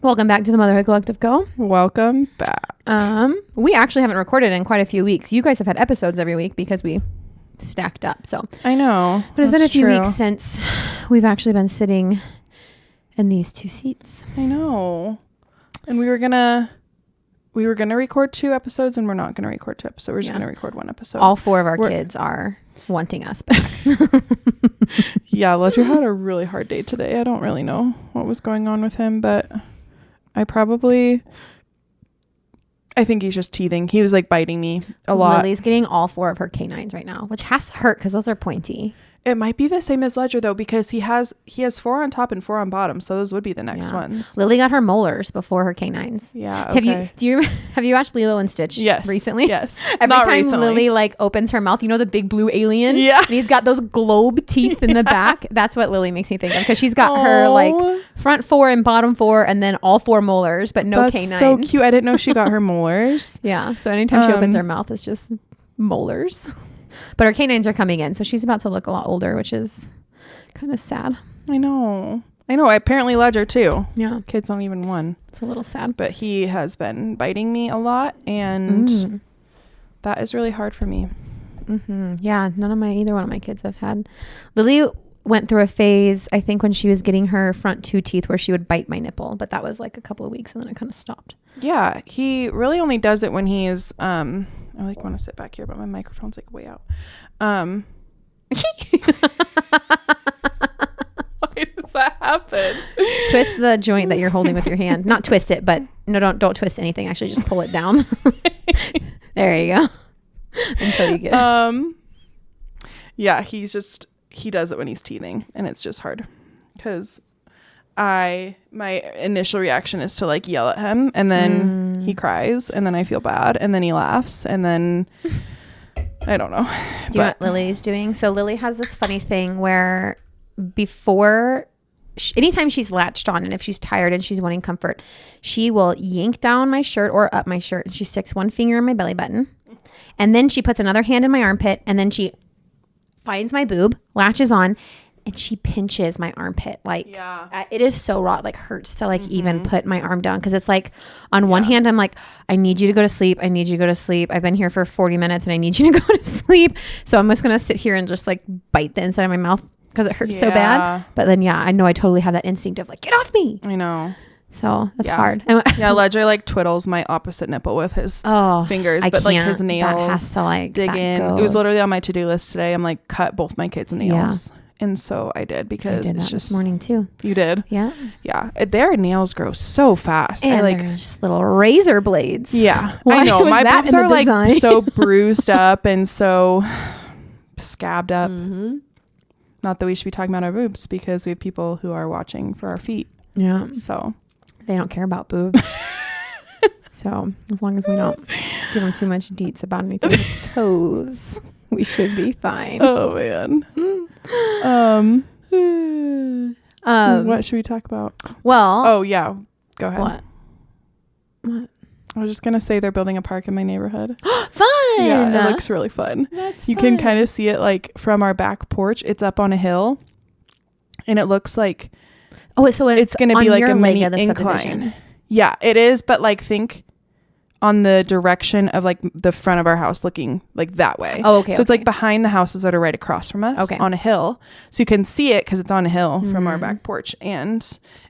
Welcome back to the Motherhood Collective Co. Welcome back. We actually haven't recorded in quite a few weeks. You guys have had episodes every week because we stacked up. So I know. But it's been a few weeks since we've actually been sitting in these two seats. I know. And we were gonna record 2 episodes, and we're not gonna record 2 episodes. We're just gonna record 1 episode. All 4 of our kids are wanting us back. Yeah, Ledger had a really hard day today. I don't really know what was going on with him, but I think he's just teething. He was like biting me a lot. Lily's getting all 4 of her canines right now, which has to hurt because those are pointy. It might be the same as Ledger though, because he has 4 on top and 4 on bottom, so those would be the next ones. Lily got her molars before her canines. Yeah. Okay. Have you watched Lilo and Stitch? Yes. Recently? Yes. Every Not time recently. Lily like opens her mouth, you know the big blue alien? Yeah. And he's got those globe teeth in the back. That's what Lily makes me think of, because she's got her like front 4 and bottom 4 and then all 4 molars, but no canines. That's so cute. I didn't know she got her molars. Yeah. So anytime she opens her mouth, it's just molars. But her canines are coming in, so she's about to look a lot older, which is kind of sad. I know. Apparently Ledger too. Yeah. Kid's not even 1. It's a little sad. But he has been biting me a lot, and that is really hard for me. Mm-hmm. Yeah. Either one of my kids have had. Lily went through a phase, I think, when she was getting her front 2 teeth where she would bite my nipple, but that was like a couple of weeks and then it kind of stopped. Yeah. He really only does it when he's, I like want to sit back here, but my microphone's like way out. Why does that happen? Twist the joint that you're holding with your hand. Not twist it, but no, don't twist anything. Actually, just pull it down. There you go. Until you get it. Yeah, he does it when he's teething, and it's just hard because my initial reaction is to like yell at him, and then he cries, and then I feel bad, and then he laughs, and then I don't know. Do you know what Lily's doing? So Lily has this funny thing where anytime she's latched on, and if she's tired and she's wanting comfort, she will yank down my shirt or up my shirt, and she sticks one finger in my belly button, and then she puts another hand in my armpit, and then she finds my boob, latches on, and she pinches my armpit. Like, it is so raw. It like hurts to like even put my arm down, because it's like on one hand I'm like, I need you to go to sleep. I need you to go to sleep. I've been here for 40 minutes and I need you to go to sleep. So I'm just gonna sit here and just like bite the inside of my mouth because it hurts so bad. But then I know I totally have that instinct of like, get off me. I know. So that's hard. Yeah, Ledger like twiddles my opposite nipple with his fingers, but like his nails that has to like dig in. Goes. It was literally on my to-do list today. I'm like, cut both my kids' nails. Yeah. And so I did, because it's just this morning too. You did? Yeah. Yeah. Their nails grow so fast. And they're just little razor blades. Yeah. I know. My boobs are like so bruised up and so scabbed up. Mm-hmm. Not that we should be talking about our boobs, because we have people who are watching for our feet. Yeah. So they don't care about boobs. So as long as we don't give them too much deets about anything with toes, we should be fine. Oh man. What should we talk about? Well, oh yeah, go ahead. What I was just gonna say they're building a park in my neighborhood. Fun. Yeah, it looks really fun. That's you can kind of see it like from our back porch. It's up on a hill, and it looks like so it's gonna be like a mini incline. Yeah, it is, but like think on the direction of like the front of our house, looking like that way. Oh, okay. So it's like behind the houses that are right across from us on a hill. So you can see it because it's on a hill from our back porch. And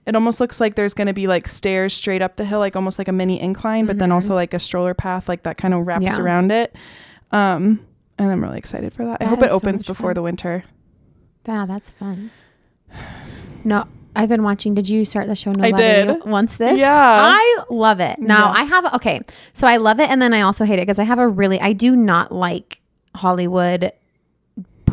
it almost looks like there's going to be like stairs straight up the hill, like almost like a mini incline, but then also like a stroller path, like that kind of wraps around it. And I'm really excited for that. I hope it opens before the winter. Yeah, that's fun. No, I've been watching. Did you start the show? Nobody I did. Wants this? Yeah. I love it. Now I have, so I love it. And then I also hate it because I do not like Hollywood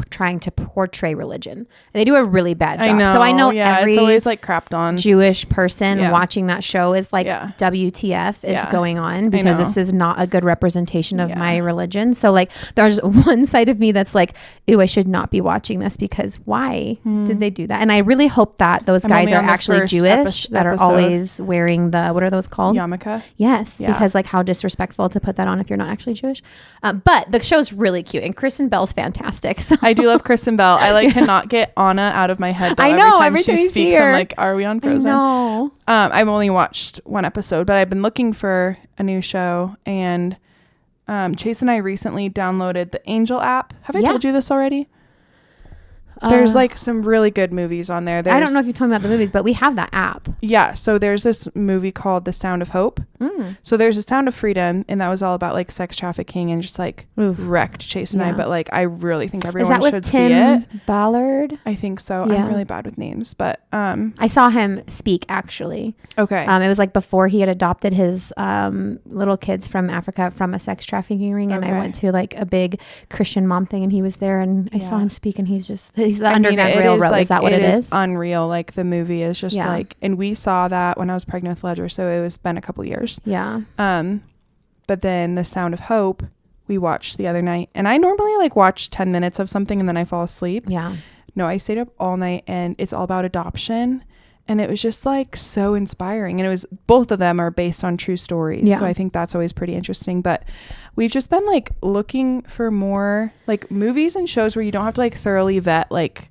trying to portray religion. They do a really bad job. So I know every it's always like crapped on Jewish person watching that show is like, WTF is going on, because this is not a good representation of my religion. So like there's one side of me that's like, ew, I should not be watching this, because why did they do that? And I really hope that those guys are actually Jewish that are always wearing the, what are those called? Yarmulke. Yes. Because like how disrespectful to put that on if you're not actually Jewish. But the show's really cute, and Kristen Bell's fantastic. So I do love Kristen Bell. I like cannot get Anna out of my head though. I know every time she speaks I'm like, are we on Frozen? No. I've only watched one episode, but I've been looking for a new show, and Chase and I recently downloaded the Angel app. Have I told you this already? There's like some really good movies on there. I don't know if you told me about the movies, but we have that app. Yeah. So there's this movie called The Sound of Hope. So there's The Sound of Freedom, and that was all about like sex trafficking and just like wrecked Chase and I. But like, I really think everyone should see it. Is that with Tim Ballard? I think so. Yeah. I'm really bad with names, but I saw him speak actually. Okay. It was like before he had adopted his little kids from Africa from a sex trafficking ring, and I went to like a big Christian mom thing, and he was there, and I saw him speak, and he's the Underground Railroad. Like, is that what it is? Unreal. Like the movie is just like, and we saw that when I was pregnant with Ledger, so it was been a couple years. Yeah. But then The Sound of Hope we watched the other night, and I normally like watch 10 minutes of something and then I fall asleep. Yeah. No, I stayed up all night, and it's all about adoption, and it was just like so inspiring, and it was, both of them are based on true stories. So I think that's always pretty interesting. But we've just been like looking for more like movies and shows where you don't have to like thoroughly vet like,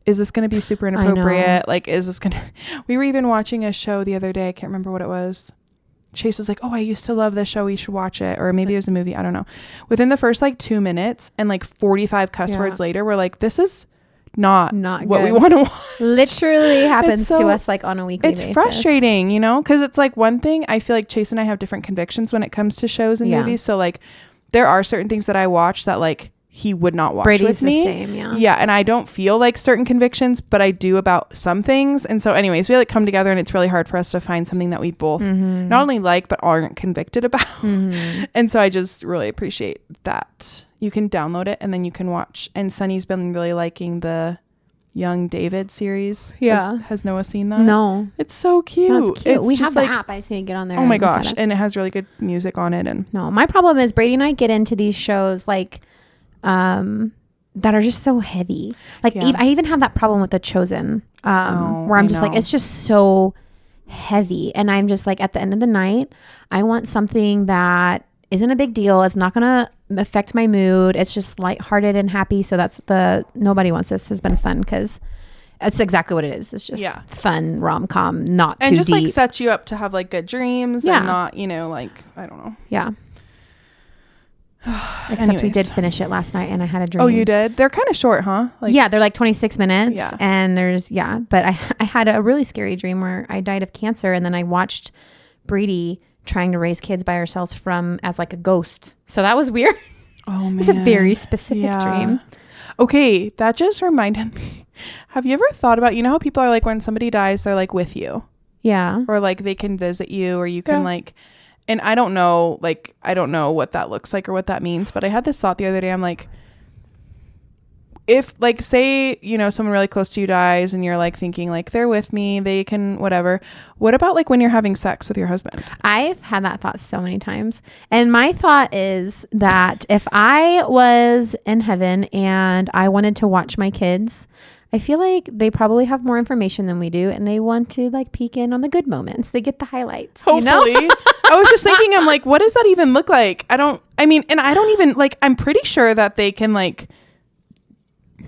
is this going to be super inappropriate? Like, is this going to... We were even watching a show the other day. I can't remember what it was. Chase was like, oh, I used to love this show. We should watch it. Or maybe it was a movie. I don't know. Within the first like 2 minutes and like 45 cuss words later, we're like, this is not what we want to watch. Literally happens to us like on a weekly basis. It's frustrating, you know, because it's like one thing. I feel like Chase and I have different convictions when it comes to shows and movies. So like there are certain things that I watch that like he would not watch with me. The same, yeah, and I don't feel like certain convictions, but I do about some things. And so anyways, we like come together, and it's really hard for us to find something that we both not only like but aren't convicted about. And so I just really appreciate that you can download it and then you can watch. And Sunny's been really liking the Young David series. Has Noah seen that? No. It's so cute. That's cute. We have the like, app. I just need to get on there. Oh my gosh. And it has really good music on it. And no, my problem is Brady and I get into these shows like that are just so heavy. Like I even have that problem with The Chosen, where I'm just like, it's just so heavy. And I'm just like, at the end of the night, I want something that isn't a big deal. It's not going to affect my mood. It's just lighthearted and happy. So that's Nobody Wants This has been fun because it's exactly what it is. It's just fun rom-com, not too deep. And just like sets you up to have like good dreams and not, you know, like, I don't know. Yeah. Except we did finish it last night and I had a dream. Oh, you did? They're kind of short, huh? Like, yeah, they're like 26 minutes. Yeah. And but I had a really scary dream where I died of cancer, and then I watched Brady trying to raise kids by ourselves as like a ghost. So that was weird. Oh man. It's a very specific dream. Okay, that just reminded me. Have you ever thought about, you know how people are like, when somebody dies, they're like with you? Yeah. Or like they can visit you, or you can like, and I don't know what that looks like or what that means, but I had this thought the other day. I'm like, if like, say, you know, someone really close to you dies and you're like thinking like, they're with me, they can whatever. What about like when you're having sex with your husband? I've had that thought so many times. And my thought is that if I was in heaven and I wanted to watch my kids, I feel like they probably have more information than we do, and they want to like peek in on the good moments. They get the highlights. Hopefully. You know? I was just thinking, I'm like, what does that even look like? And I don't even like, I'm pretty sure that they can like,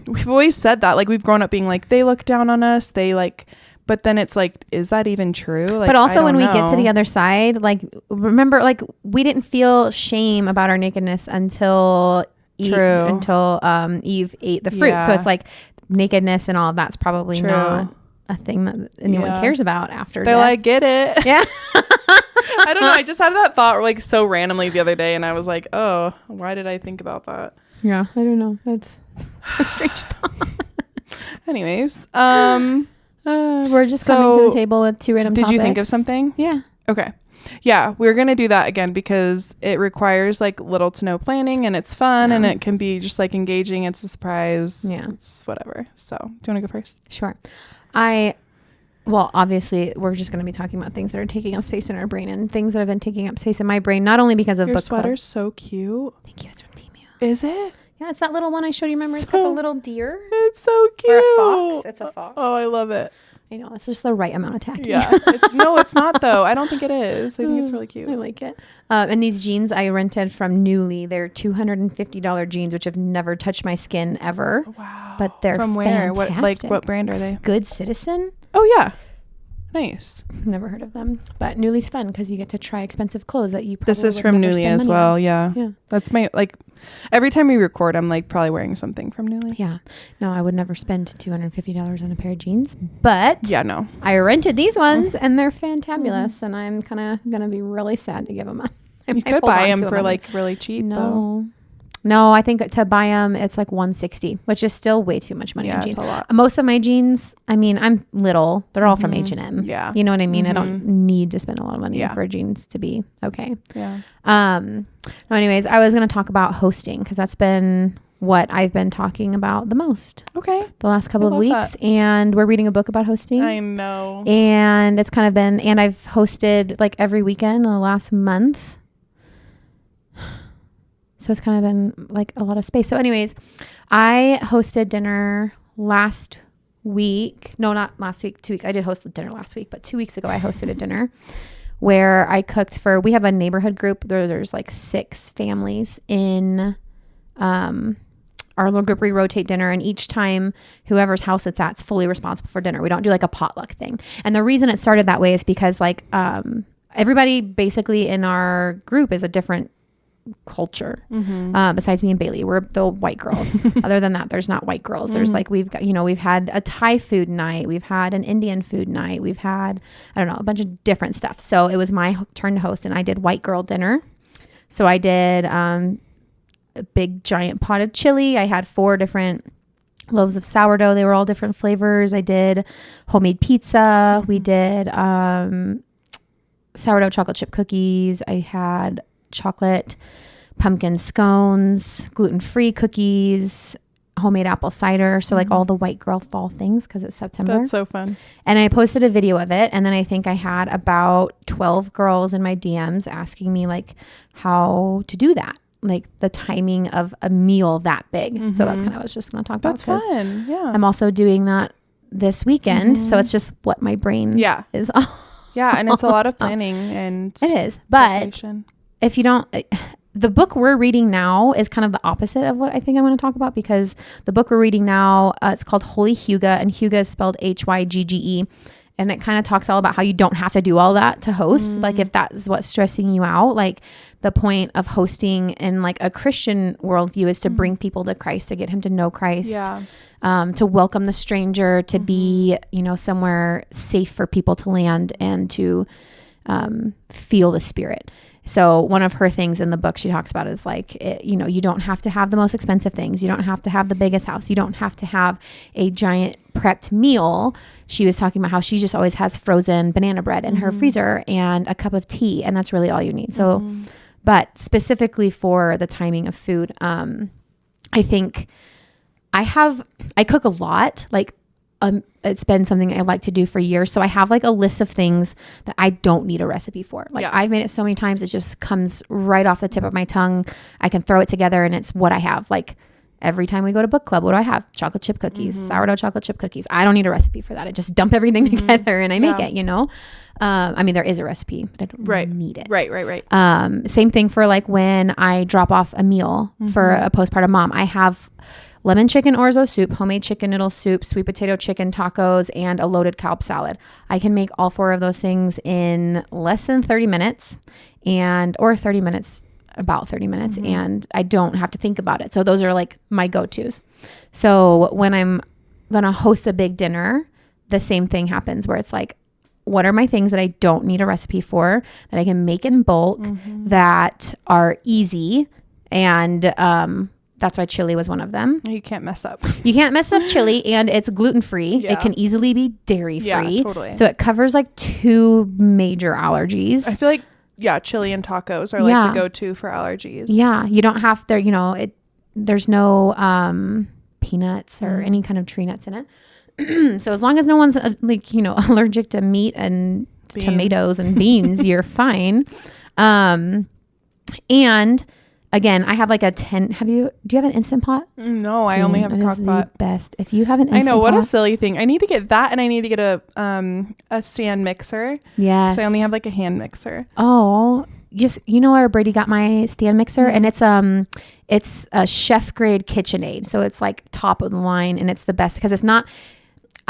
we've always said that, like we've grown up being like, they look down on us. They like, but then it's like, is that even true? Like, but also when we get to the other side, like, remember, like we didn't feel shame about our nakedness until Eve ate the fruit. Yeah. So it's like, nakedness and all of that's probably not a thing that anyone cares about after they're death. Like, get it. Yeah. I don't know, I just had that thought like so randomly the other day, and I was like, oh, why did I think about that? I don't know, that's a strange thought. Anyways, we're just coming to the table with two random topics. Did you think of something? Yeah. Okay. Yeah, we're going to do that again because it requires like little to no planning, and it's fun and it can be just like engaging. It's a surprise. Yeah. It's whatever. So do you want to go first? Sure. Obviously we're just going to be talking about things that are taking up space in our brain and things that have been taking up space in my brain, not only because of your book club. Your sweater's so cute. Thank you. It's from Temu. Is it? Yeah, it's that little one I showed you. Remember, it's got the little deer. It's so cute. Or a fox. It's a fox. Oh, I love it. I know. It's just the right amount of tacky. Yeah. It's not though. I don't think it is. I think it's really cute. I like it. And these jeans I rented from Nuuly. They're $250 jeans, which have never touched my skin ever. Wow. But they're from where? fantastic. What brand are they? Good Citizen. Oh yeah. Nice. Never heard of them, but Nuuly's fun because you get to try expensive clothes that you probably This is from Nuuly as well. Yeah. That's my every time we record, I'm like probably wearing something from Nuuly. Yeah. No, I would never spend $250 on a pair of jeans, but yeah, no. I rented these ones and they're fantabulous, and I'm kind of gonna be really sad to give them up. You could buy them for really cheap. No, I think to buy them, it's like $160, which is still way too much money on jeans. It's a lot. Most of my jeans, I mean, I'm little. They're all from H&M. Yeah. You know what I mean? I don't need to spend a lot of money for jeans to be okay. Yeah. Anyways, I was going to talk about hosting because that's been what I've been talking about the most. Okay. The last couple of weeks. That. And we're reading a book about hosting. I know. And it's kind of been, and I've hosted like every weekend in the last month. So it's kind of been like a lot of space. So anyways, I hosted dinner last week. No, not last week, 2 weeks. I did host the dinner last week, but 2 weeks ago I hosted a dinner where I cooked we have a neighborhood group. There's like 6 families in our little group. We rotate dinner, and each time whoever's house it's at is fully responsible for dinner. We don't do like a potluck thing. And the reason it started that way is because like everybody basically in our group is a different culture. Besides me and Bailey, we're the white girls. Other than that, there's not white girls. There's like we've had a Thai food night, we've had an Indian food night, we've had a bunch of different stuff. So it was my turn to host, and I did white girl dinner. So I did a big giant pot of chili. I had 4 different loaves of sourdough. They were all different flavors. I did homemade pizza. We did sourdough chocolate chip cookies. I had chocolate pumpkin scones, gluten-free cookies, homemade apple cider. So like all the white girl fall things because it's September. That's so fun. And I posted a video of it. And then I think I had about 12 girls in my DMs asking me like how to do that. Like the timing of a meal that big. So that's kind of what I was just going to talk about. That's fun. Yeah. I'm also doing that this weekend. So it's just what my brain is. Yeah. And it's a lot of planning and it is. But if you don't, the book we're reading now is kind of the opposite of what I think I'm going to talk about, because the book we're reading now, it's called Holy Hygge, and Hygge is spelled Hygge. And it kind of talks all about how you don't have to do all that to host. Like if that is what's stressing you out, like the point of hosting in like a Christian worldview is to bring people to Christ, to get him to know Christ, to welcome the stranger, to be, somewhere safe for people to land and to feel the Spirit. So one of her things in the book she talks about is like, you don't have to have the most expensive things. You don't have to have the biggest house. You don't have to have a giant prepped meal. She was talking about how she just always has frozen banana bread in her freezer and a cup of tea. And that's really all you need. So, but specifically for the timing of food, I think I cook a lot. Like, it's been something I like to do for years. So I have like a list of things that I don't need a recipe for. Like I've made it so many times, it just comes right off the tip of my tongue. I can throw it together and it's what I have. Like every time we go to book club, what do I have? Chocolate chip cookies, sourdough chocolate chip cookies. I don't need a recipe for that. I just dump everything together and I make it, I mean, there is a recipe, but I don't need it. Right. Same thing for like when I drop off a meal for a postpartum mom. I have lemon chicken orzo soup, homemade chicken noodle soup, sweet potato chicken tacos, and a loaded kelp salad. I can make all 4 of those things in less than 30 minutes or 30 minutes, about 30 minutes. And I don't have to think about it. So those are like my go-tos. So when I'm going to host a big dinner, the same thing happens where it's like, what are my things that I don't need a recipe for, that I can make in bulk, that are easy? And, that's why chili was one of them. You can't mess up. You can't mess up chili, and it's gluten-free. Yeah. It can easily be dairy-free. Yeah, totally. So it covers like 2 major allergies. I feel like, chili and tacos are like the go-to for allergies. Yeah. You don't have there's no peanuts or any kind of tree nuts in it. So as long as no one's allergic to meat and tomatoes and beans, you're fine. And again, I have like a 10. Do you have an Instant Pot? No, I only have a crock pot. The best. If you have an Instant Pot. I know, what a silly thing. I need to get that, and I need to get a stand mixer. Yes. So I only have like a hand mixer. Oh, where Brady got my stand mixer, and it's a chef grade KitchenAid. So it's like top of the line, and it's the best because it's not.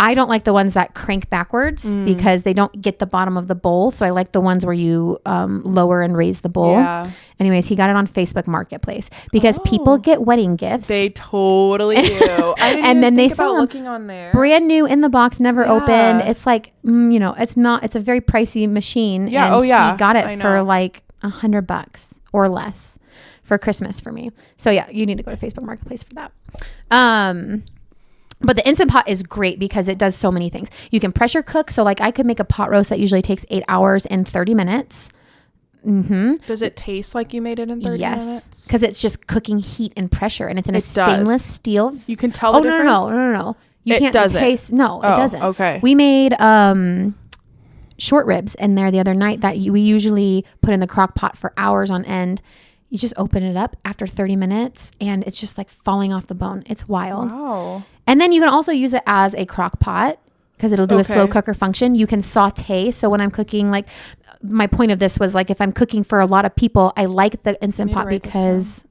I don't like the ones that crank backwards because they don't get the bottom of the bowl. So I like the ones where you lower and raise the bowl. Yeah. Anyways, he got it on Facebook Marketplace because people get wedding gifts. They totally do. I didn't and then they think sell about them looking on there. Brand new in the box, never opened. It's like, it's a very pricey machine. Yeah. And he got it for like $100 or less for Christmas for me. So yeah, you need to go to Facebook Marketplace for that. But the Instant Pot is great because it does so many things. You can pressure cook. So like I could make a pot roast that usually takes 8 hours and 30 minutes. Mm-hmm. Does it taste like you made it in 30 minutes? Yes. Because it's just cooking heat and pressure, and it's in a stainless steel. You can tell the difference? No. It doesn't. Taste. No, it doesn't. Okay. We made short ribs in there the other night that we usually put in the crock pot for hours on end. You just open it up after 30 minutes and it's just like falling off the bone. It's wild. Wow. And then you can also use it as a crock pot because it'll do a slow cooker function. You can saute. So when I'm cooking, like my point of this was like if I'm cooking for a lot of people, I like the Instant Pot because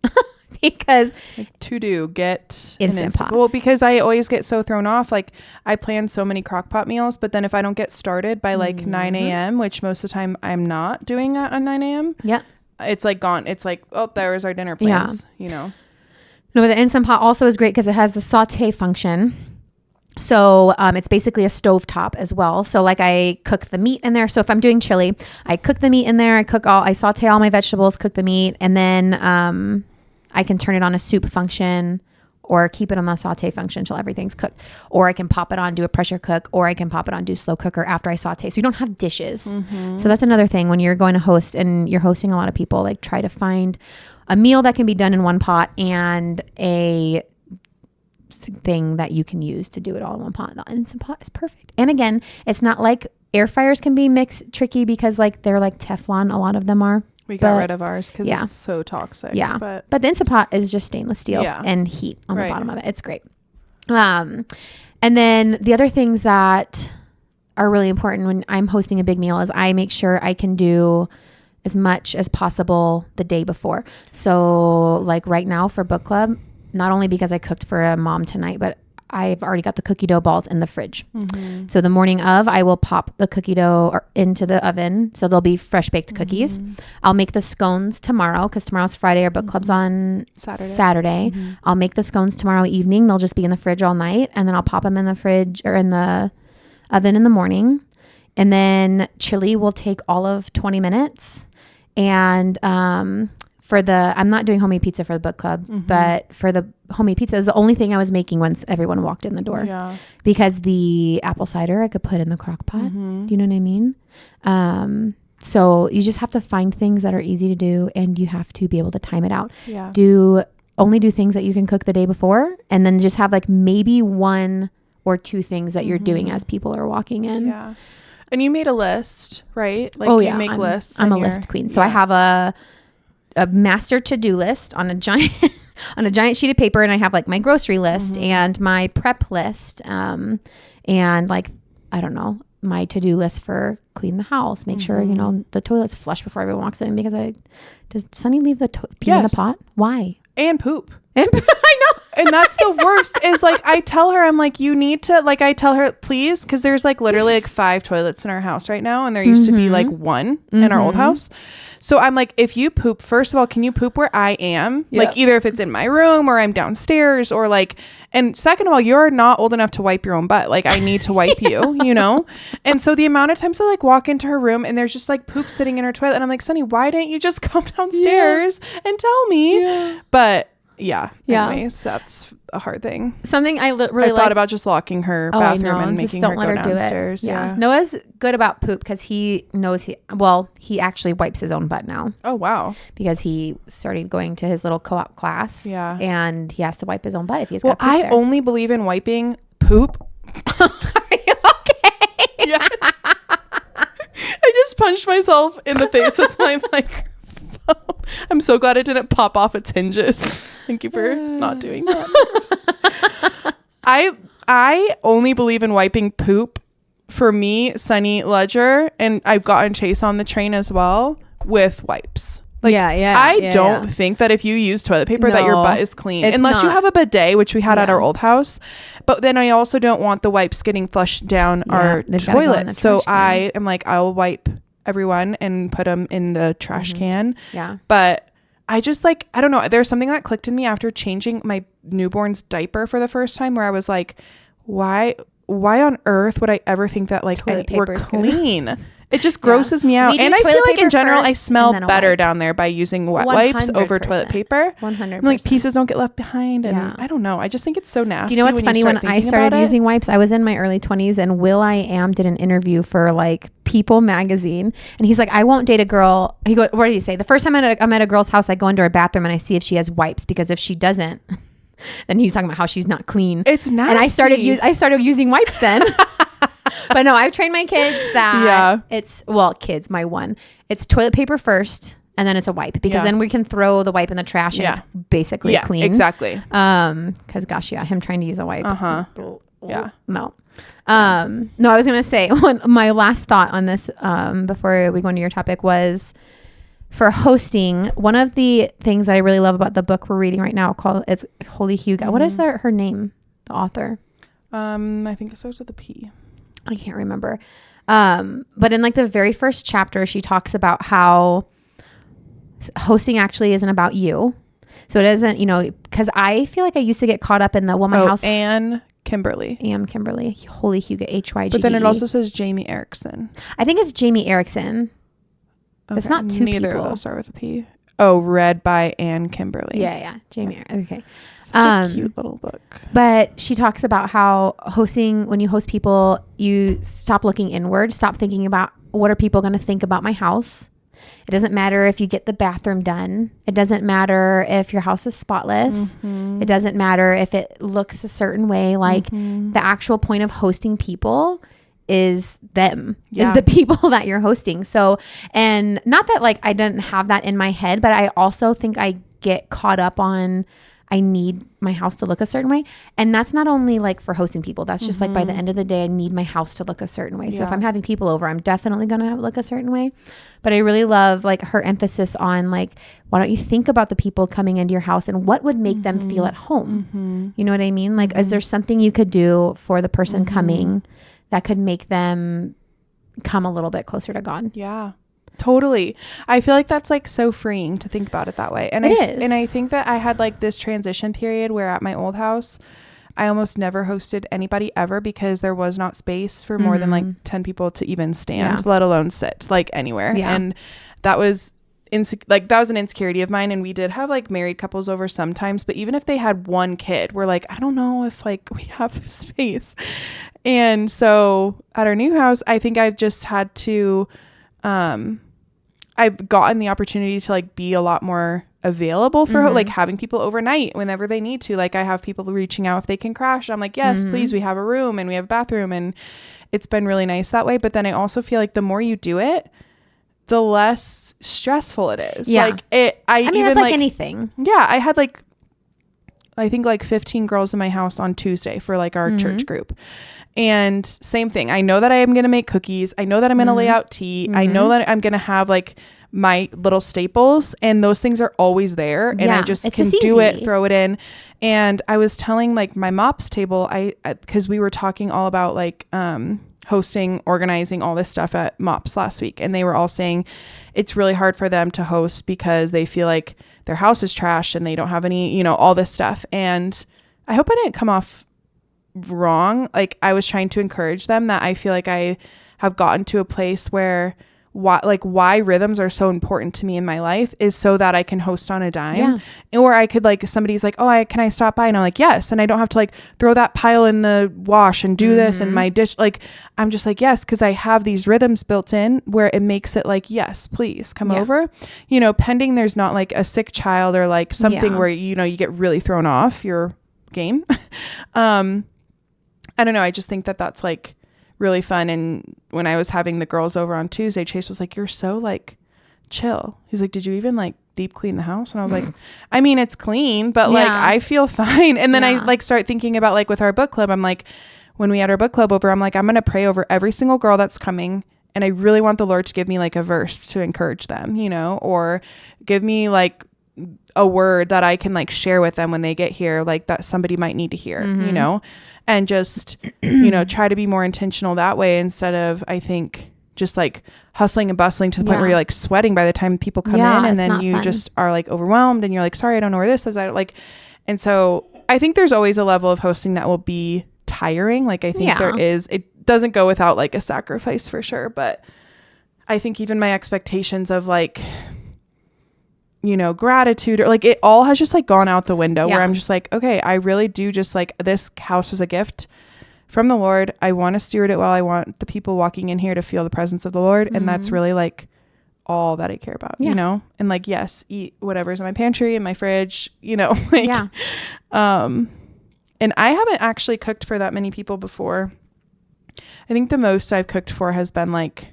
get Instant Pot. Well, because I always get so thrown off. Like I plan so many crock pot meals, but then if I don't get started by like 9 a.m., which most of the time I'm not doing that at 9 a.m. Yeah. It's like gone. It's like, oh, there's our dinner plans, No, but the Instant Pot also is great because it has the saute function. So it's basically a stovetop as well. So like I cook the meat in there. So if I'm doing chili, I cook the meat in there. I saute all my vegetables, cook the meat, and then I can turn it on a soup function or keep it on the saute function until everything's cooked. Or I can pop it on, do a pressure cook, or I can pop it on, do slow cooker after I saute. So you don't have dishes. Mm-hmm. So that's another thing when you're going to host and you're hosting a lot of people, like try to find a meal that can be done in one pot and a thing that you can use to do it all in one pot. The Instant Pot is perfect. And again, it's not like air fryers can be tricky because like they're like Teflon. A lot of them are. We got rid of ours because it's so toxic. Yeah. But the Instant Pot is just stainless steel and heat on the bottom of it. It's great. And then the other things that are really important when I'm hosting a big meal is I make sure I can do as much as possible the day before. So like right now for book club, not only because I cooked for a mom tonight, but I've already got the cookie dough balls in the fridge. Mm-hmm. So the morning of, I will pop the cookie dough into the oven. So they'll be fresh baked cookies. I'll make the scones tomorrow because tomorrow's Friday. Our book club's on Saturday. I'll make the scones tomorrow evening. They'll just be in the fridge all night. And then I'll pop them in the fridge or in the oven in the morning. And then chili will take all of 20 minutes. And I'm not doing homemade pizza for the book club, but for the homemade pizza, it was the only thing I was making once everyone walked in the door. Yeah. Because the apple cider I could put in the crock pot. Do you know what I mean? So you just have to find things that are easy to do and you have to be able to time it out. Yeah. Only do things that you can cook the day before and then just have like maybe 1 or 2 things that you're doing as people are walking in. Yeah. And you made a list, right? Like you make lists. I'm a list queen. So I have a master to-do list on a giant sheet of paper, and I have like my grocery list and my prep list and like I don't know, my to-do list for clean the house, make sure the toilet's flush before everyone walks in because does Sunny leave the pee in the pot? Why? And poop. I know. And that's the worst is like I tell her, I'm like, you need to like I tell her please, because there's like literally like 5 toilets in our house right now and there used to be like 1 in our old house. So I'm like, if you poop, first of all, can you poop where I am? Yep. Like either if it's in my room or I'm downstairs or like, and second of all, you're not old enough to wipe your own butt. Like I need to wipe you, you know? And so the amount of times I like walk into her room and there's just like poop sitting in her toilet and I'm like, Sunny, why didn't you just come downstairs and tell me? Yeah. But anyways, that's a hard thing. Something I really thought about just locking her bathroom and making her go downstairs. Yeah. Noah's good about poop because he knows he actually wipes his own butt now. Oh, wow. Because he started going to his little co-op class. Yeah. And he has to wipe his own butt if he's got poop there. Only believe in wiping poop. Are you okay? Yeah. I just punched myself in the face with my microphone. I'm so glad it didn't pop off its hinges. Thank you for not doing that. I only believe in wiping poop. For me, Sunny, Ledger, and I've gotten Chase on the train as well with wipes. Like, I don't think that if you use toilet paper that your butt is clean. Unless you have a bidet, which we had at our old house. But then I also don't want the wipes getting flushed down our toilet. So I am like, I'll wipe everyone and put them in the trash can. Yeah. But I just like, I don't know. There's something that clicked in me after changing my newborn's diaper for the first time where I was like, why on earth would I ever think that like we're clean? It just grosses me out. And I feel like in general, I smell better down there by using wet wipes over toilet paper. 100%. Like pieces don't get left behind. And I don't know. I just think it's so nasty. Do you know what's funny? When I started using wipes, I was in my early 20s and will.i.am did an interview for like People magazine. And he's like, I won't date a girl. He goes, what did he say? The first time I'm at a girl's house, I go into her bathroom and I see if she has wipes, because if she doesn't, then he's talking about how she's not clean. It's nasty. And I started using wipes then. But no, I've trained my kids that it's, well, kids, my one, it's toilet paper first and then it's a wipe, because then we can throw the wipe in the trash and it's basically clean. Exactly. Cause gosh, him trying to use a wipe. Yeah. No, I was going to say my last thought on this, before we go into your topic, was for hosting. One of the things that I really love about the book we're reading right now it's Holy Hugo. Mm-hmm. What is her name? The author? I think it starts with a P. I can't remember. But in like the very first chapter, she talks about how hosting actually isn't about you. So it isn't, because I feel like I used to get caught up in my house. Anne Kimberly. Holy Hugo, Hyge. But then it also says Jamie Erickson. I think it's Jamie Erickson. Okay. It's not two Neither people. of those start with a P. Oh, read by Anne Kimberly. Yeah. Jamie. Okay. Such a cute little book. But she talks about how when you host people, you stop looking inward, stop thinking about what are people going to think about my house. It doesn't matter if you get the bathroom done. It doesn't matter if your house is spotless. Mm-hmm. It doesn't matter if it looks a certain way. Like the actual point of hosting people is them, is the people that you're hosting. So, and not that like I didn't have that in my head, but I also think I get caught up on, I need my house to look a certain way. And that's not only like for hosting people. That's just like by the end of the day, I need my house to look a certain way. So if I'm having people over, I'm definitely going to look a certain way. But I really love like her emphasis on like, why don't you think about the people coming into your house and what would make them feel at home? You know what I mean? Like, is there something you could do for the person coming that could make them come a little bit closer to God? Yeah. Totally. I feel like that's like so freeing to think about it that way. And it is. And I think that I had like this transition period where at my old house, I almost never hosted anybody ever because there was not space for more than like 10 people to even stand, let alone sit like anywhere. Yeah. And that was that was an insecurity of mine. And we did have like married couples over sometimes, but even if they had one kid, we're like, I don't know if like we have the space. And so at our new house, I think I've just had to, I've gotten the opportunity to like be a lot more available for like having people overnight whenever they need to. Like I have people reaching out if they can crash. I'm like, yes, please. We have a room and we have a bathroom, and it's been really nice that way. But then I also feel like the more you do it, the less stressful it is. Yeah. Like I mean, even it's like anything. Yeah. I had like, I think like 15 girls in my house on Tuesday for like our church group. And same thing. I know that I am going to make cookies. I know that I'm going to lay out tea. I know that I'm going to have like my little staples, and those things are always there. And I just can do it, throw it in. And I was telling like my mops table, because we were talking all about like, hosting, organizing, all this stuff at mops last week. And they were all saying it's really hard for them to host because they feel like their house is trash and they don't have any, all this stuff. And I hope I didn't come off wrong. Like I was trying to encourage them that I feel like I have gotten to a place where why rhythms are so important to me in my life is so that I can host on a dime. Or I could like, somebody's like, oh, can I stop by? And I'm like, yes. And I don't have to like throw that pile in the wash and do this and my dish. Like, I'm just like, yes. Cause I have these rhythms built in where it makes it like, yes, please come over, pending there's not like a sick child or like something where, you get really thrown off your game. I don't know. I just think that that's like really fun. And when I was having the girls over on Tuesday, Chase was like, you're so like chill. He's like, did you even like deep clean the house? And I was like, I mean, it's clean, but like I feel fine. And then I like start thinking about like with our book club, I'm like, when we had our book club over, I'm like, I'm going to pray over every single girl that's coming. And I really want the Lord to give me like a verse to encourage them, you know, or give me like a word that I can like share with them when they get here, like that somebody might need to hear, you know, and just, you know, try to be more intentional that way instead of, I think, just like hustling and bustling to the point where you're like sweating by the time people come in, and then you just are like overwhelmed and you're like, sorry, I don't know where this is. I don't like, and so I think there's always a level of hosting that will be tiring. Like I think there is, it doesn't go without like a sacrifice for sure. But I think even my expectations of like, you know, gratitude or like it all has just like gone out the window where I'm just like, okay, I really do just like this house was a gift from the Lord. I want to steward it well. I want the people walking in here to feel the presence of the Lord. And that's really like all that I care about, you know? And like, yes, eat whatever's in my pantry and my fridge, you know, like, and I haven't actually cooked for that many people before. I think the most I've cooked for has been like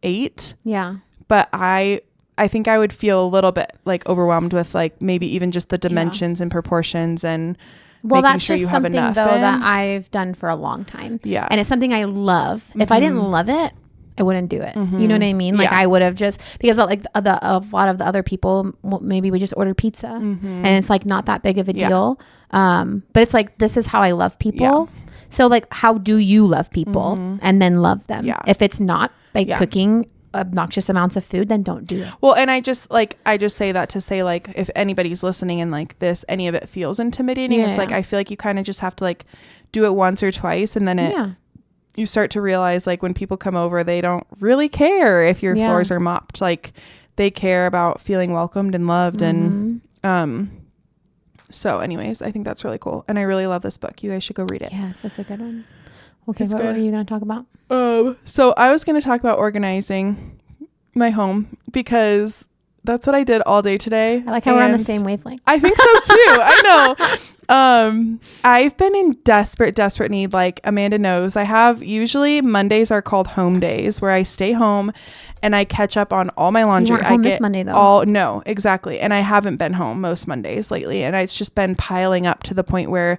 8. Yeah. But I think I would feel a little bit like overwhelmed with like maybe even just the dimensions and proportions and that's sure just something though that I've done for a long time. Yeah. And it's something I love. If I didn't love it, I wouldn't do it. You know what I mean? Like I would have just, because like a lot of the other people, maybe we just order pizza and it's like not that big of a deal. But it's like, this is how I love people. So like, how do you love people and then love them? If it's not by cooking obnoxious amounts of food, then don't do it. Well, and I just say that to say like, if anybody's listening and like any of it feels intimidating, it's like, I feel like you kind of just have to like do it once or twice. And then you start to realize like when people come over, they don't really care if your floors are mopped. Like they care about feeling welcomed and loved. And, so anyways, I think that's really cool. And I really love this book. You guys should go read it. Yes, that's a good one. Okay. What were you going to talk about? So I was going to talk about organizing my home because that's what I did all day today. I like how we're on the same wavelength. I think so too. I know. I've been in desperate need. Like Amanda knows, I have usually Mondays are called home days where I stay home and I catch up on all my laundry. You weren't home this Monday though. No, exactly. And I haven't been home most Mondays lately. And it's just been piling up to the point where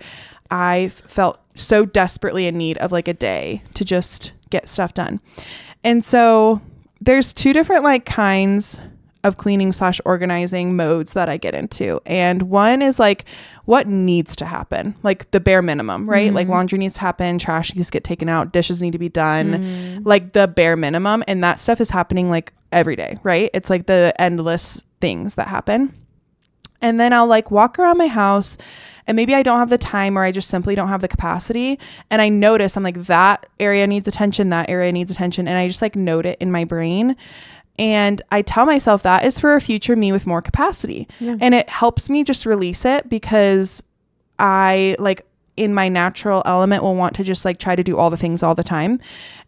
I felt so desperately in need of like a day to just get stuff done. And so there's 2 different like kinds of cleaning / organizing modes that I get into. And one is like what needs to happen, like the bare minimum, right? Like laundry needs to happen, trash needs to get taken out, dishes need to be done, like the bare minimum. And that stuff is happening like every day, right? It's like the endless things that happen. And then I'll like walk around my house and maybe I don't have the time or I just simply don't have the capacity. And I notice I'm like, that area needs attention, that area needs attention. And I just like note it in my brain. And I tell myself that is for a future me with more capacity. Yeah. And it helps me just release it because I like in my natural element will want to just like try to do all the things all the time.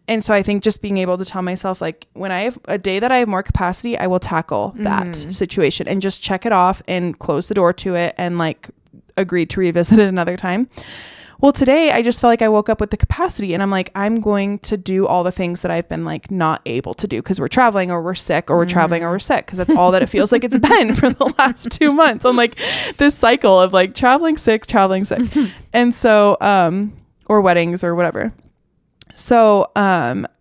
And so I think just being able to tell myself like when I have a day that I have more capacity, I will tackle that situation and just check it off and close the door to it and like agree to revisit it another time. Well, today I just felt like I woke up with the capacity and I'm like, I'm going to do all the things that I've been like not able to do because we're traveling or we're sick or we're traveling or we're sick, because that's all that it feels like it's been for the last 2 months on like this cycle of like traveling sick. And so, or weddings or whatever. So,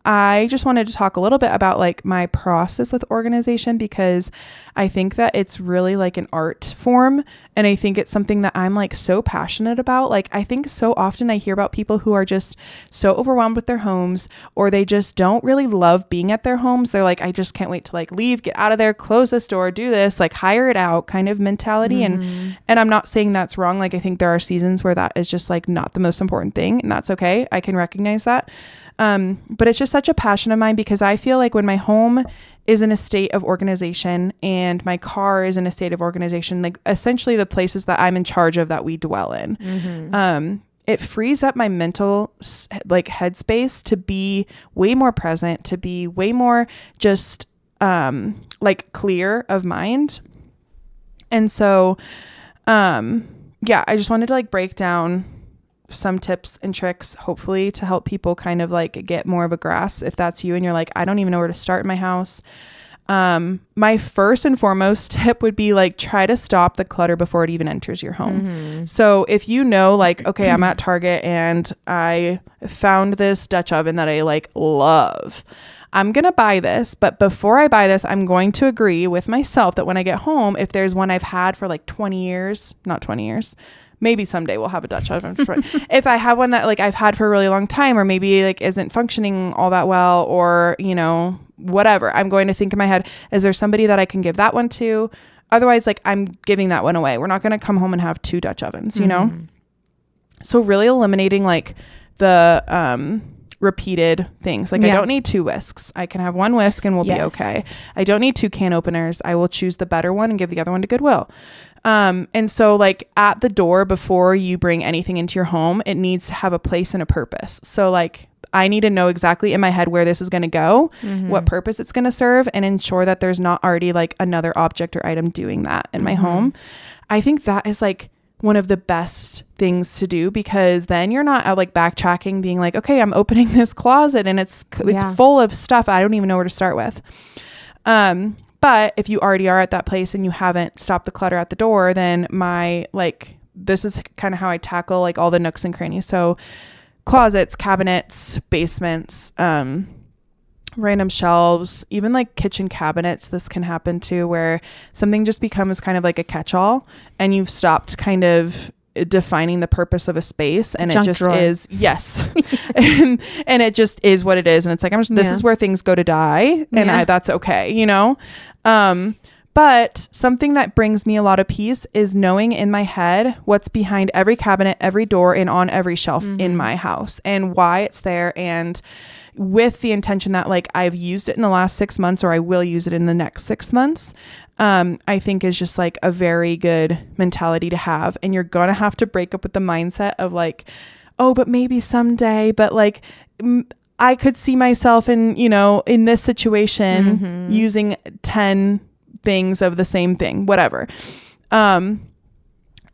I just wanted to talk a little bit about like my process with organization, because I think that it's really like an art form. And I think it's something that I'm like so passionate about. Like, I think so often I hear about people who are just so overwhelmed with their homes, or they just don't really love being at their homes. They're like, I just can't wait to like leave, get out of there, close this door, do this, like hire it out kind of mentality. And I'm not saying that's wrong. Like, I think there are seasons where that is just like not the most important thing, and that's okay. I can recognize that. But it's just such a passion of mine, because I feel like when my home is in a state of organization and my car is in a state of organization, like essentially the places that I'm in charge of that we dwell in, it frees up my mental like headspace to be way more present, to be way more just, like clear of mind. And so, yeah, I just wanted to like break down some tips and tricks, hopefully to help people kind of like get more of a grasp. If that's you and you're like, I don't even know where to start in my house. My first and foremost tip would be like, try to stop the clutter before it even enters your home. So if you know, like, okay, I'm at Target and I found this Dutch oven that I like love. I'm going to buy this, but before I buy this, I'm going to agree with myself that when I get home, if there's one I've had for like 20 years, not 20 years, maybe someday we'll have a Dutch oven. If I have one that like I've had for a really long time, or maybe like isn't functioning all that well, or, you know, whatever, I'm going to think in my head, is there somebody that I can give that one to? Otherwise, like, I'm giving that one away. We're not going to come home and have 2 Dutch ovens, you know? So really eliminating like the, repeated things. Like I don't need 2 whisks. I can have 1 whisk and we'll be okay. I don't need 2 can openers. I will choose the better one and give the other one to Goodwill. And so like at the door, before you bring anything into your home, it needs to have a place and a purpose. So like I need to know exactly in my head where this is going to go, what purpose it's going to serve, and ensure that there's not already like another object or item doing that in my home. I think that is like one of the best things to do, because then you're not out like backtracking, being like, okay, I'm opening this closet and it's full of stuff I don't even know where to start with. But if you already are at that place and you haven't stopped the clutter at the door, then this is kind of how I tackle like all the nooks and crannies. So closets, cabinets, basements, random shelves, even like kitchen cabinets. This can happen too, where something just becomes kind of like a catch-all and you've stopped kind of defining the purpose of a space, and it just is and it just is what it is, and it's like, this is where things go to die, and that's okay, you know. But something that brings me a lot of peace is knowing in my head what's behind every cabinet, every door, and on every shelf in my house, and why it's there, and with the intention that like I've used it in the last 6 months, or I will use it in the next 6 months, I think is just like a very good mentality to have. And you're going to have to break up with the mindset of like, oh, but maybe someday, but like, I could see myself in, you know, in this situation using 10 things of the same thing, whatever.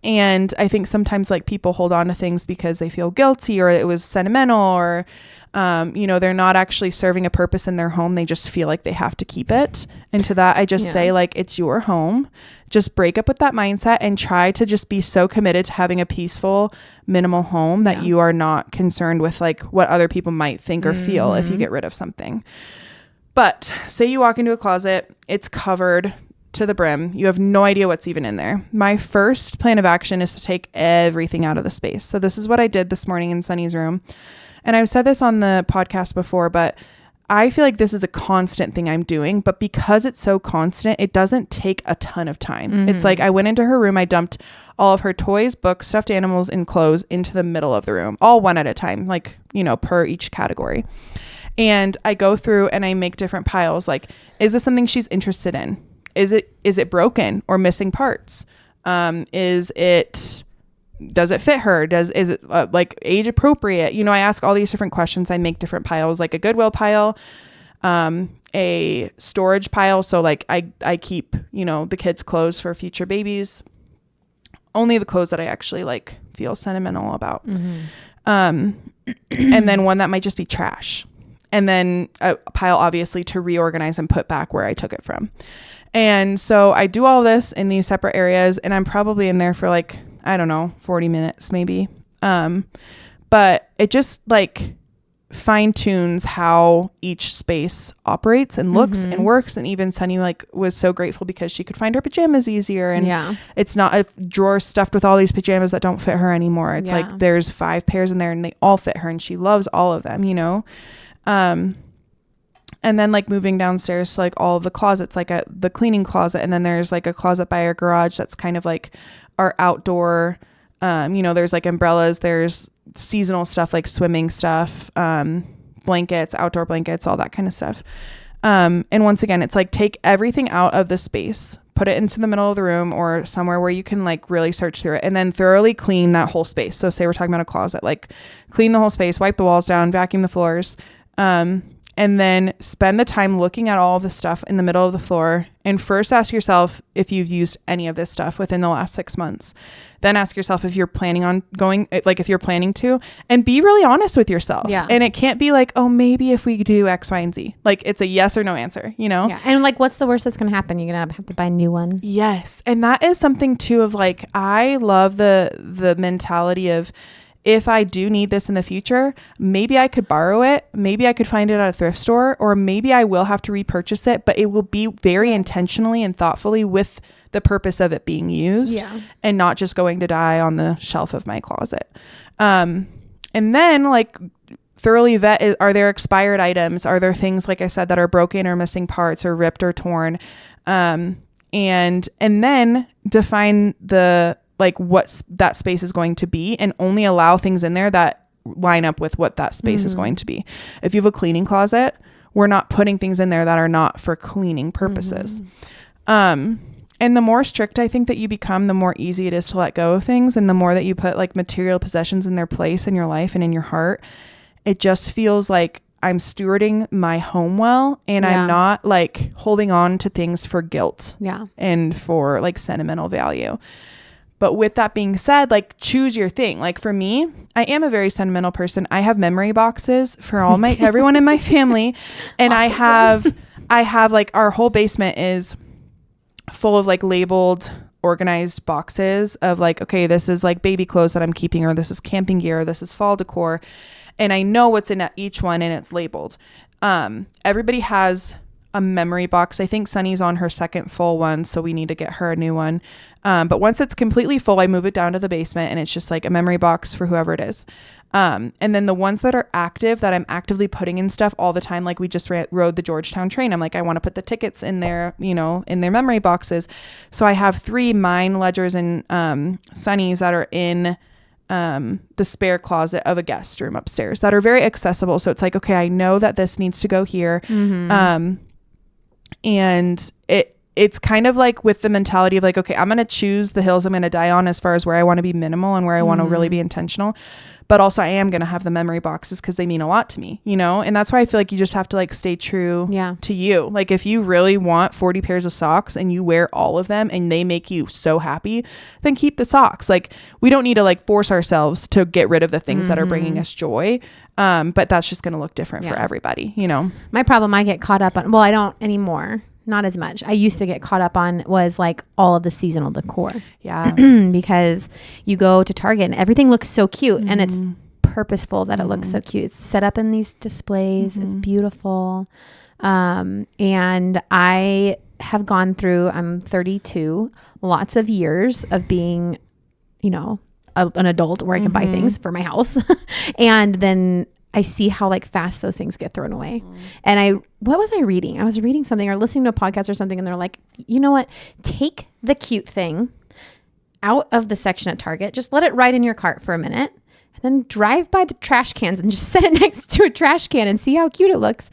And I think sometimes like people hold on to things because they feel guilty, or it was sentimental, or, you know, they're not actually serving a purpose in their home. They just feel like they have to keep it. And to that, I just say like, it's your home. Just break up with that mindset and try to just be so committed to having a peaceful, minimal home that you are not concerned with like what other people might think or feel if you get rid of something. But say you walk into a closet, it's covered to the brim. You have no idea what's even in there. My first plan of action is to take everything out of the space. So this is what I did this morning in Sunny's room. And I've said this on the podcast before, but I feel like this is a constant thing I'm doing. But because it's so constant, it doesn't take a ton of time. It's like I went into her room, I dumped all of her toys, books, stuffed animals, and clothes into the middle of the room, all one at a time, like, you know, per each category. And I go through and I make different piles. Like, is this something she's interested in? Is it broken or missing parts? Does it fit her? Is it like age appropriate? You know, I ask all these different questions. I make different piles, like a Goodwill pile, a storage pile. So like I keep, you know, the kids' clothes for future babies, only the clothes that I actually like feel sentimental about. And then one that might just be trash. And then a pile obviously to reorganize and put back where I took it from. And so I do all this in these separate areas, and I'm probably in there for like, I don't know, 40 minutes maybe. But it just like fine tunes how each space operates and looks and works. And even Sunny like was so grateful because she could find her pajamas easier. And it's not a drawer stuffed with all these pajamas that don't fit her anymore. It's like there's 5 pairs in there and they all fit her, and she loves all of them, you know? And then like moving downstairs to like all of the closets, like the cleaning closet. And then there's like a closet by our garage that's kind of like our outdoor, you know, there's like umbrellas, there's seasonal stuff like swimming stuff, blankets, outdoor blankets, all that kind of stuff. And once again, it's like take everything out of the space, put it into the middle of the room or somewhere where you can like really search through it, and then thoroughly clean that whole space. So say we're talking about a closet, like clean the whole space, wipe the walls down, vacuum the floors, and then spend the time looking at all of the stuff in the middle of the floor. And first ask yourself if you've used any of this stuff within the last 6 months. Then ask yourself if you're planning on going, like if you're planning to, and be really honest with yourself. Yeah. And it can't be like, oh, maybe if we do X, Y, and Z. Like it's a yes or no answer, you know? Yeah. And like, what's the worst that's going to happen? You're going to have to buy a new one. Yes. And that is something too of like, I love the mentality of, if I do need this in the future, maybe I could borrow it. Maybe I could find it at a thrift store, or maybe I will have to repurchase it, but it will be very intentionally and thoughtfully with the purpose of it being used and not just going to die on the shelf of my closet. And then like thoroughly vet, are there expired items? Are there things, like I said, that are broken or missing parts or ripped or torn? And then define like what that space is going to be, and only allow things in there that line up with what that space is going to be. If you have a cleaning closet, we're not putting things in there that are not for cleaning purposes. And the more strict I think that you become, the more easy it is to let go of things. And the more that you put like material possessions in their place in your life and in your heart, it just feels like I'm stewarding my home well, and I'm not like holding on to things for guilt and for like sentimental value. But with that being said, like choose your thing. Like for me, I am a very sentimental person. I have memory boxes for all everyone in my family. And awesome. I have like our whole basement is full of like labeled, organized boxes of like, okay, this is like baby clothes that I'm keeping, or this is camping gear, or this is fall decor. And I know what's in each one, and it's labeled. Everybody has a memory box. I think Sunny's on her second full one, so we need to get her a new one. But once it's completely full, I move it down to the basement, and it's just like a memory box for whoever it is. And then the ones that are active, that I'm actively putting in stuff all the time, like we just rode the Georgetown train. I'm like, I want to put the tickets in there, you know, in their memory boxes. So I have 3 mine ledgers and Sunny's that are in the spare closet of a guest room upstairs that are very accessible. So it's like, okay, I know that this needs to go here. And it's kind of like with the mentality of like, okay, I'm going to choose the hills I'm going to die on as far as where I want to be minimal and where I want to really be intentional. But also I am going to have the memory boxes because they mean a lot to me, you know? And that's why I feel like you just have to like stay true to you. Like if you really want 40 pairs of socks and you wear all of them and they make you so happy, then keep the socks. Like we don't need to like force ourselves to get rid of the things that are bringing us joy. But that's just going to look different for everybody, you know? My problem, I get caught up on, well, I don't anymore. Not as much. I used to get caught up on was like all of the seasonal decor. Yeah. Because you go to Target and everything looks so cute and it's purposeful that it looks so cute. It's set up in these displays. It's beautiful. And I have gone through, I'm 32, lots of years of being, you know, an adult where I can buy things for my house. And then I see how like fast those things get thrown away. And what was I reading? I was reading something or listening to a podcast or something, and they're like, you know what? Take the cute thing out of the section at Target. Just let it ride in your cart for a minute, and then drive by the trash cans and just set it next to a trash can and see how cute it looks.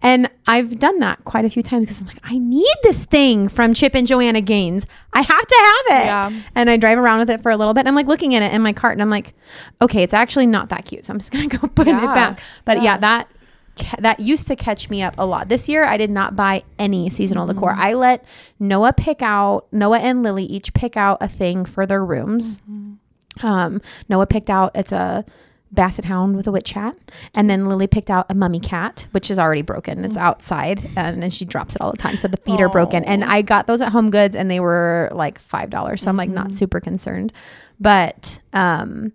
And I've done that quite a few times because I'm like, I need this thing from Chip and Joanna Gaines. I have to have it. Yeah. And I drive around with it for a little bit. And I'm like looking at it in my cart and I'm like, okay, it's actually not that cute. So I'm just going to go put it back. But that used to catch me up a lot. This year, I did not buy any seasonal decor. I let Noah and Lily each pick out a thing for their rooms. Noah picked out, it's a basset hound with a witch hat, and then Lily picked out a mummy cat, which is already broken. It's outside, and she drops it all the time, so the feet are broken. And I got those at Home Goods, and they were like $5, so I'm like not super concerned. But and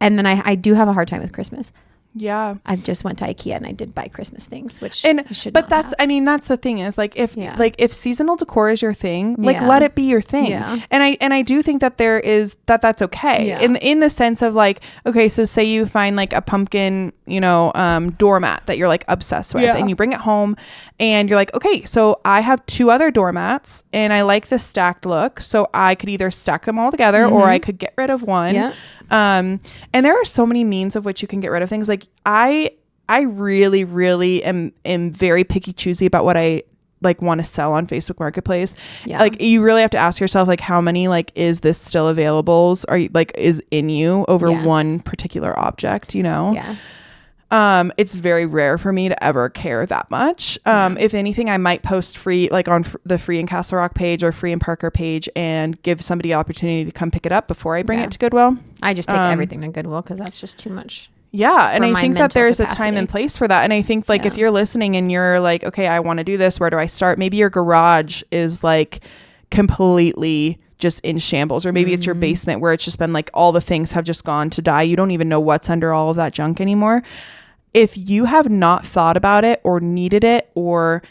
then I do have a hard time with Christmas. Yeah, I just went to IKEA and I did buy Christmas things, which I should. But that's, I mean, that's the thing is like if seasonal decor is your thing, like let it be your thing. Yeah. And I do think that that's okay. Yeah. In the sense of like, okay, so say you find like a pumpkin, doormat that you're like obsessed with, and you bring it home, and you're like, okay, so I have 2 other doormats, and I like the stacked look, so I could either stack them all together, or I could get rid of one. Yeah. And there are so many means of which you can get rid of things. Like I really, really am very picky choosy about what I like want to sell on Facebook Marketplace. Yeah. Like you really have to ask yourself, like, how many, like, is this still available? Are you like, is in you over one particular object, Yes. It's very rare for me to ever care that much. If anything, I might post free, like on the Free in Castle Rock page or Free in Parker page, and give somebody the opportunity to come pick it up before I bring it to Goodwill. I just take everything to Goodwill because that's just too much. Yeah. And I think that there's a time and place for that. And I think like if you're listening and you're like, okay, I want to do this, where do I start? Maybe your garage is like completely just in shambles, or maybe it's your basement where it's just been like all the things have just gone to die. You don't even know what's under all of that junk anymore. If you have not thought about it or needed it or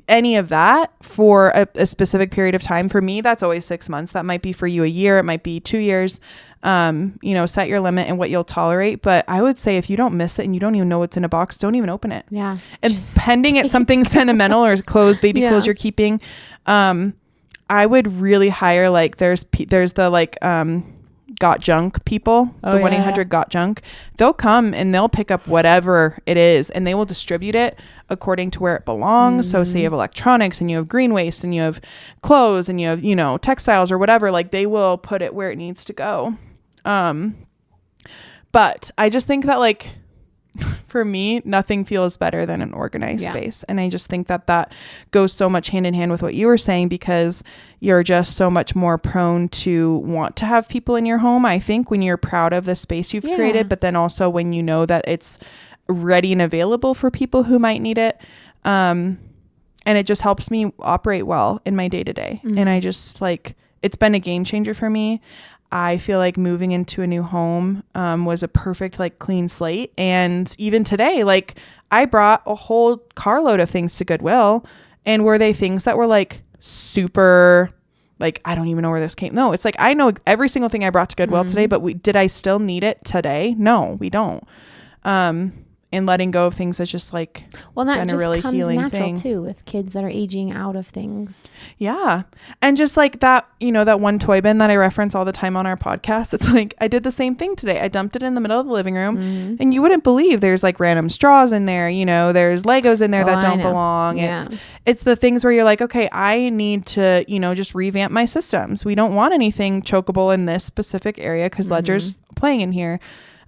any of that for a specific period of time, for me, that's always 6 months. That might be for you a year. It might be 2 years. Set your limit and what you'll tolerate. But I would say if you don't miss it and you don't even know what's in a box, don't even open it. Yeah. And pending it's something sentimental or clothes, baby clothes you're keeping. I would really hire, like, there's the like Got Junk people, the 1-800 Got Junk. They'll come and they'll pick up whatever it is and they will distribute it according to where it belongs. So say you have electronics and you have green waste and you have clothes and you have, textiles or whatever, like they will put it where it needs to go. But I just think that, like, for me, nothing feels better than an organized space. And I just think that goes so much hand in hand with what you were saying, because you're just so much more prone to want to have people in your home, I think, when you're proud of the space you've created, but then also when you know that it's ready and available for people who might need it. And it just helps me operate well in my day-to-day. And I just, like, it's been a game changer for me. I feel like moving into a new home was a perfect, like, clean slate. And even today, like, I brought a whole carload of things to Goodwill. And were they things that were, like, super, like, I don't even know where this came. No, it's like, I know every single thing I brought to Goodwill today, but did I still need it today? No, we don't. And letting go of things is just, like, well, that been just a really comes healing natural thing too, with kids that are aging out of things. Yeah. And just like that, that one toy bin that I reference all the time on our podcast, it's like, I did the same thing today. I dumped it in the middle of the living room and you wouldn't believe there's, like, random straws in there, there's Legos in there that don't belong. Yeah. It's the things where you're like, okay, I need to, just revamp my systems. We don't want anything chokeable in this specific area because Ledger's playing in here.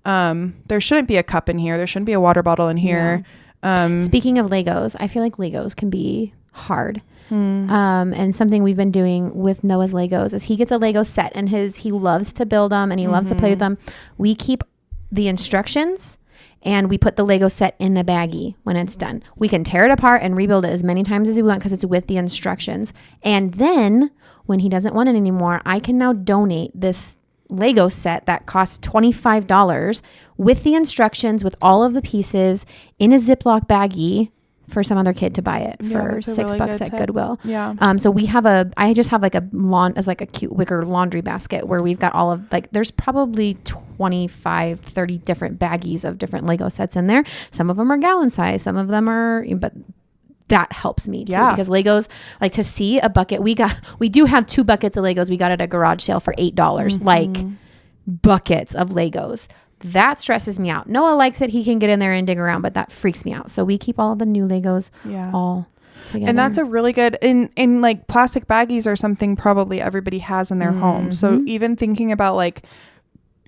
There shouldn't be a cup in here. There shouldn't be a water bottle in here. Speaking of Legos, I feel like Legos can be hard. And something we've been doing with Noah's Legos is he gets a Lego set and he loves to build them and he loves to play with them. We keep the instructions and we put the Lego set in a baggie when it's done. We can tear it apart and rebuild it as many times as we want because it's with the instructions. And then when he doesn't want it anymore, I can now donate this Lego set that costs $25 with the instructions, with all of the pieces in a Ziploc baggie for some other kid to buy it for $6 at Goodwill. Yeah. So I just have like a cute wicker laundry basket where we've got all of, like, there's probably 25, 30 different baggies of different Lego sets in there. Some of them are gallon size, some of them are, but that helps me too, because Legos, like, to see a bucket, we do have 2 buckets of Legos we got at a garage sale for $8, like buckets of Legos. That stresses me out. Noah likes it. He can get in there and dig around, but that freaks me out. So we keep all of the new Legos all together. And that's a really good, in like, plastic baggies are something probably everybody has in their home. So even thinking about, like,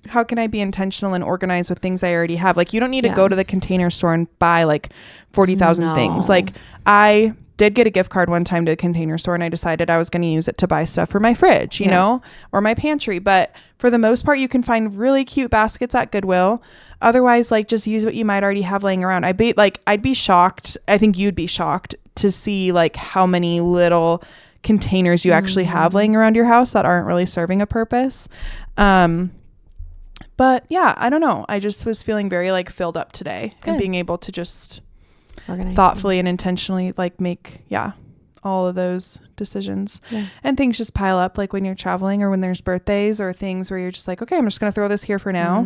how can I be intentional and organized with things I already have? Like, you don't need to go to the Container Store and buy, like, 40,000 things. Like, I did get a gift card one time to the Container Store and I decided I was going to use it to buy stuff for my fridge, you know, or my pantry. But for the most part, you can find really cute baskets at Goodwill. Otherwise, like, just use what you might already have laying around. I'd be shocked. I think you'd be shocked to see, like, how many little containers you actually have laying around your house that aren't really serving a purpose. But yeah, I don't know. I just was feeling very, like, filled up today. Good. And being able to just organize thoughtfully and intentionally, like, make, all of those decisions. Yeah. And things just pile up, like, when you're traveling or when there's birthdays or things where you're just like, okay, I'm just going to throw this here for now.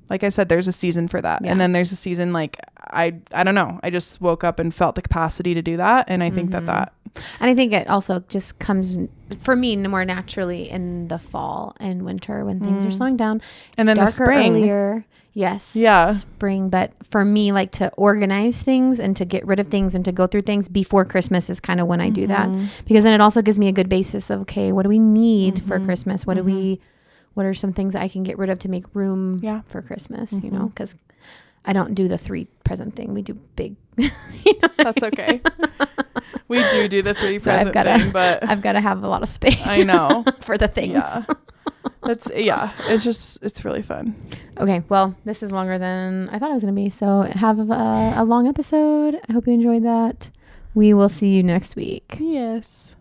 Like I said, there's a season for that. Yeah. And then there's a season, like, I don't know. I just woke up and felt the capacity to do that. And I think that. And I think it also just comes, for me, more naturally in the fall and winter when things are slowing down. And then the spring. Earlier. Yes. Yeah. Spring. But for me, like, to organize things and to get rid of things and to go through things before Christmas is kind of when I do that. Because then it also gives me a good basis of, okay, what do we need for Christmas? What are some things I can get rid of to make room for Christmas, you know? Because I don't do the 3 present thing. We do big. That's okay. We do the 3 present thing, but I've got to have a lot of space. I know. For the things. Yeah. It's really fun. Okay. Well, this is longer than I thought it was going to be. So have a long episode. I hope you enjoyed that. We will see you next week. Yes.